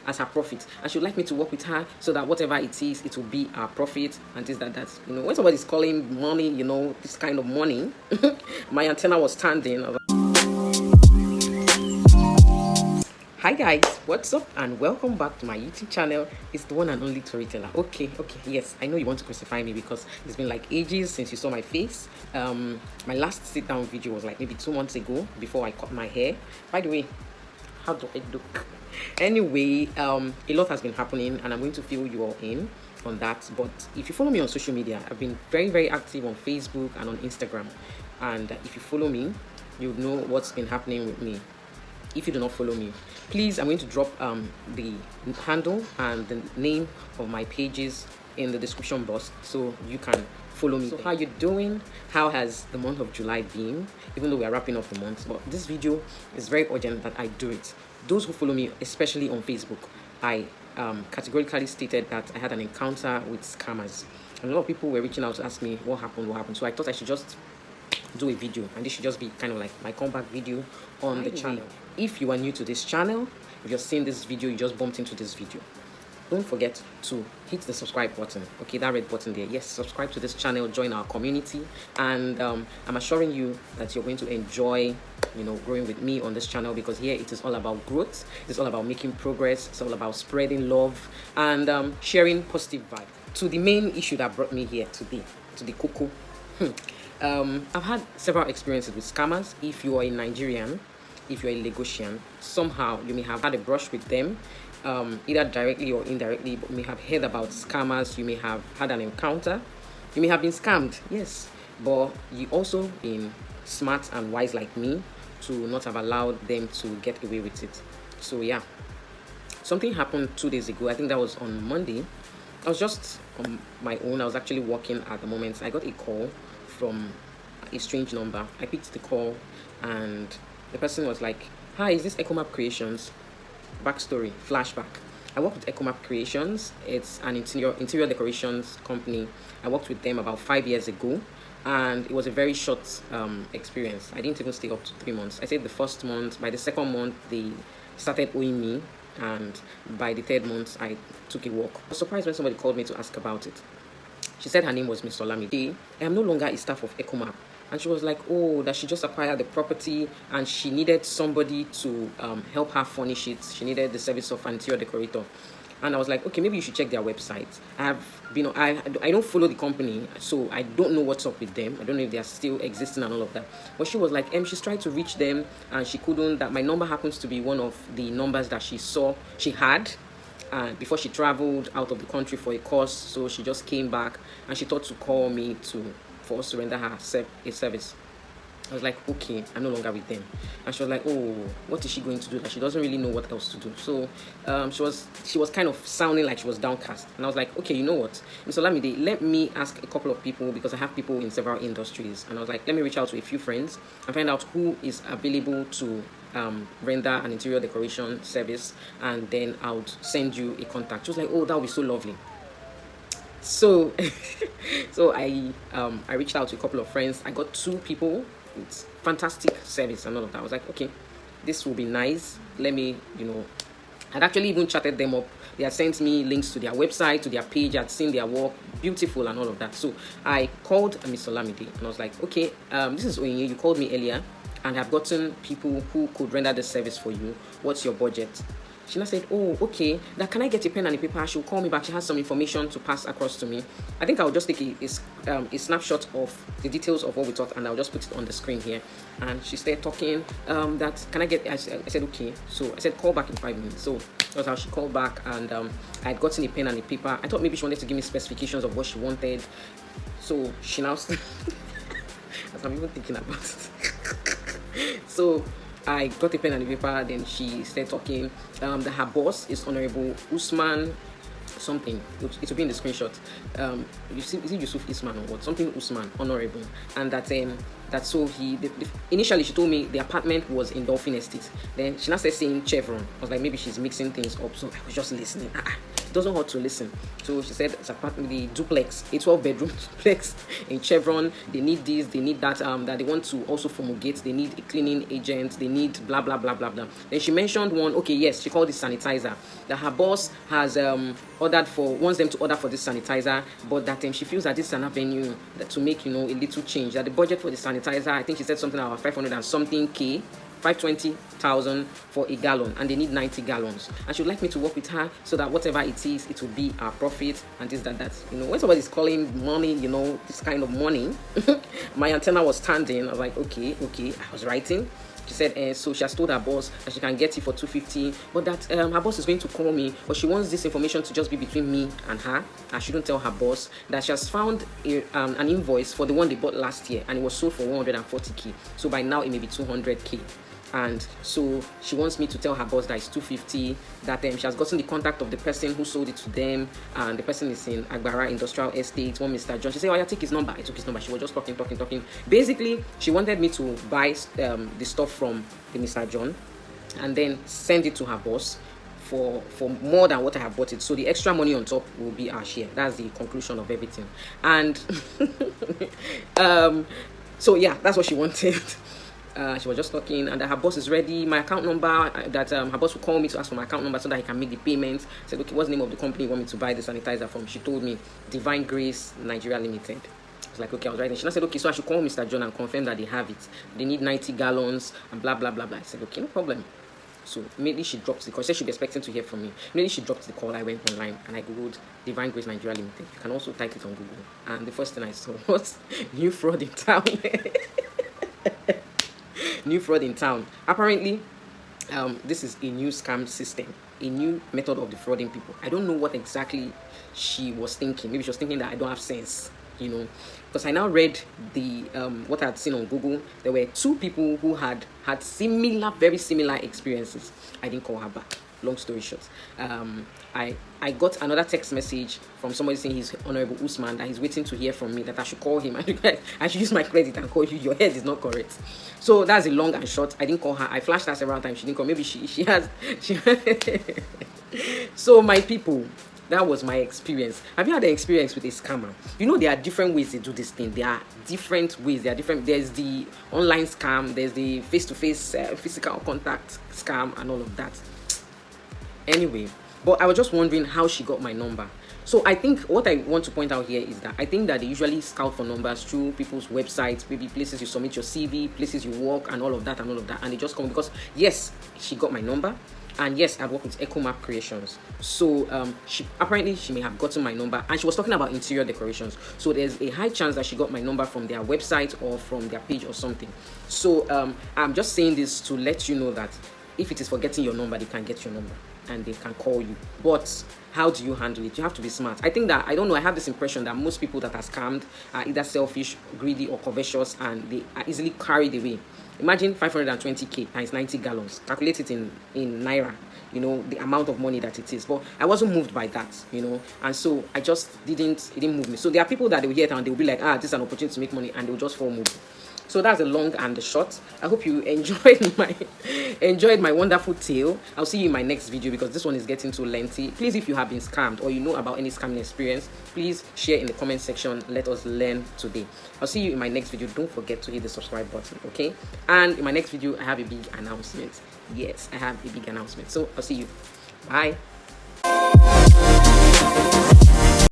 as her profit, and she would like me to work with her so that whatever it is, it will be our profit and this, that. You know, when somebody's calling money, you know, this kind of money, my antenna was standing. I was like, hi guys, what's up and welcome back to my YouTube channel. It's the one and only storyteller. Okay, yes, I know you want to crucify me because it's been like ages since you saw my face. My last sit down video was like maybe 2 months ago before I cut my hair. By the way, how do I look? Anyway, a lot has been happening and I'm going to fill you all in on that. But if you follow me on social media, I've been very active on Facebook and on Instagram, and if you follow me, you'll know what's been happening with me. If you do not follow me, please, I'm going to drop the handle and the name of my pages in the description box so you can follow me. So how you doing? How has the month of July been? Even though we are wrapping up the month, but this video is very urgent that I do it. Those who follow me, especially on Facebook, I categorically stated that I had an encounter with scammers, and a lot of people were reaching out to ask me what happened. So I thought I should just do a video, and this should just be kind of like my comeback video on the channel. If you are new to this channel, if you're seeing this video, you just bumped into this video, don't forget to hit the subscribe button. Okay, that red button there. Yes, subscribe to this channel, join our community, and I'm assuring you that you're going to enjoy, you know, growing with me on this channel, because here it is all about growth. It's all about making progress. It's all about spreading love and sharing positive vibe. To the main issue that brought me here today, to the cocoa. I've had several experiences with scammers. If you are a Nigerian, if you're a Lagosian, somehow you may have had a brush with them, either directly or indirectly, but you may have heard about scammers. You may have had an encounter. You may have been scammed, yes, but you also been smart and wise like me to not have allowed them to get away with it. So yeah, something happened 2 days ago. I think that was on Monday. I was just on my own. I was actually working at the moment. I got a call from a strange number. I picked the call and the person was like, hi, is this EcoMap Creations? Backstory, flashback. I work with EcoMap Creations. It's an interior decorations company. I worked with them about 5 years ago, and it was a very short experience. I didn't even stay up to 3 months. I stayed the first month. By the second month, they started owing me, and by the third month, I took a walk. I was surprised when somebody called me to ask about it. She said her name was Miss Olamide. I am no longer a staff of EcoMap. And she was like, oh, that she just acquired the property and she needed somebody to help her furnish it. She needed the service of an interior decorator. And I was like, okay, maybe you should check their website. I don't follow the company, so I don't know what's up with them. I don't know if they are still existing and all of that. But she was like, she's tried to reach them and she couldn't. That my number happens to be one of the numbers that she saw she had before she traveled out of the country for a course. So she just came back and she thought to call me for us to render her a service. I was like, okay, I'm no longer with them. And she was like, oh, what is she going to do? That she doesn't really know what else to do. So she was kind of sounding like she was downcast. And I was like, okay, you know what, Mr. Olamide, let me ask a couple of people, because I have people in several industries. And I was like, let me reach out to a few friends and find out who is available to render an interior decoration service, and then I would send you a contact. She was like, oh, that would be so lovely. So I reached out to a couple of friends. I got 2 people with fantastic service and all of that. I was like, okay, this will be nice. Let me, you know, I'd actually even chatted them up. They had sent me links to their website, to their page. I'd seen their work, beautiful and all of that. So I called Miss Olamide and I was like, okay, this is Oyinye. You called me earlier and I've gotten people who could render the service for you. What's your budget? She now said, oh, okay, now can I get a pen and a paper? She'll call me back. She has some information to pass across to me. I think I'll just take a snapshot of the details of what we talked, and I'll just put it on the screen here. And she started talking, that, can I get, I said, okay. So I said, call back in 5 minutes. So that's how she called back, and I had gotten a pen and a paper. I thought maybe she wanted to give me specifications of what she wanted. So she now, as I'm even thinking about it. So I got a pen and a paper, then she started talking. That her boss is Honorable Usman something. It will be in the screenshot. You see, is it Yusuf Isman or what? Something Usman, Honorable. And that so initially she told me the apartment was in Dolphin Estate. Then she now started saying Chevron. I was like, maybe she's mixing things up. So I was just listening. doesn't hurt to listen. So she said it's apparently duplex, a 12-bedroom duplex in Chevron. They need this, they need that, that they want to also fumigate, they need a cleaning agent, they need blah blah blah blah blah. Then she mentioned one, okay, yes, she called it sanitizer, that her boss has wants them to order for this sanitizer, but that she feels that this is an avenue that to make, a little change. That the budget for the sanitizer, I think she said something about 500 and something K, 520,000 for a gallon, and they need 90 gallons. And she would like me to work with her so that whatever it is, it will be our profit and this, that. When somebody's calling money, this kind of money, my antenna was standing. I was like, okay. I was writing. She said, so she has told her boss that she can get it for 250, but that her boss is going to call me, but she wants this information to just be between me and her. I shouldn't tell her boss that she has found an invoice for the one they bought last year, and it was sold for 140k. So by now it may be 200k. And so she wants me to tell her boss that it's 250, that she has gotten the contact of the person who sold it to them, and the person is in Agbara Industrial Estate, one Mr. John. She said, oh, yeah, take his number. I took his number. She was just talking. Basically, she wanted me to buy the stuff from the Mr. John and then send it to her boss for more than what I have bought it. So the extra money on top will be our share. That's the conclusion of everything. And so yeah, that's what she wanted. She was just talking, and that her boss is ready. My account number, that her boss will call me to ask for my account number so that he can make the payment. I said, okay, what's the name of the company you want me to buy the sanitizer from? She told me, Divine Grace Nigeria Limited. I was like, okay, I was writing. She said, okay, so I should call Mr. John and confirm that they have it. They need 90 gallons and blah, blah, blah, blah. I said, okay, no problem. So immediately she dropped the call. She said she'd be expecting to hear from me. Immediately she dropped the call. I went online and I googled Divine Grace Nigeria Limited. You can also type it on Google. And the first thing I saw was new fraud in town. New fraud in town. Apparently, this is a new scam system, a new method of defrauding people. I don't know what exactly she was thinking. Maybe she was thinking that I don't have sense, because I now read the what I had seen on Google. There were 2 people who had very similar experiences. I didn't call her back. Long story short, I got another text message from somebody saying he's Honorable Usman, that he's waiting to hear from me, that I should call him. I should use my credit and call you. Your head is not correct. So that's a long and short. I didn't call her. I flashed her several times. She didn't call. Maybe she has. So my people, that was my experience. Have you had an experience with a scammer? There are different ways to do this thing. There are different ways. There's the online scam. There's the face-to-face physical contact scam and all of that. Anyway, but I was just wondering how she got my number. So I think what I want to point out here is that I think that they usually scout for numbers through people's websites, maybe places you submit your CV, places you work, and all of that, and they just come because, yes, she got my number, and yes, I work with Echo Map Creations. So she may have gotten my number, and she was talking about interior decorations. So there's a high chance that she got my number from their website or from their page or something. So I'm just saying this to let you know that if it is for getting your number, they can get your number and they can call you. But how do you handle it? You have to be smart. I think that, I don't know, I have this impression that most people that are scammed are either selfish, greedy, or covetous, and they are easily carried away. Imagine 520k times 90 gallons. Calculate it in naira, the amount of money that it is. But I wasn't moved by that, and so it didn't move me. So there are people that they will hear it and they will be like, this is an opportunity to make money, and they will just fall moved. So that's the long and the short. I hope you enjoyed my wonderful tale. I'll see you in my next video because this one is getting too lengthy. Please, if you have been scammed or you know about any scamming experience, please share in the comment section. Let us learn today. I'll see you in my next video. Don't forget to hit the subscribe button, okay? And in my next video, I have a big announcement. Yes, I have a big announcement. So I'll see you. Bye.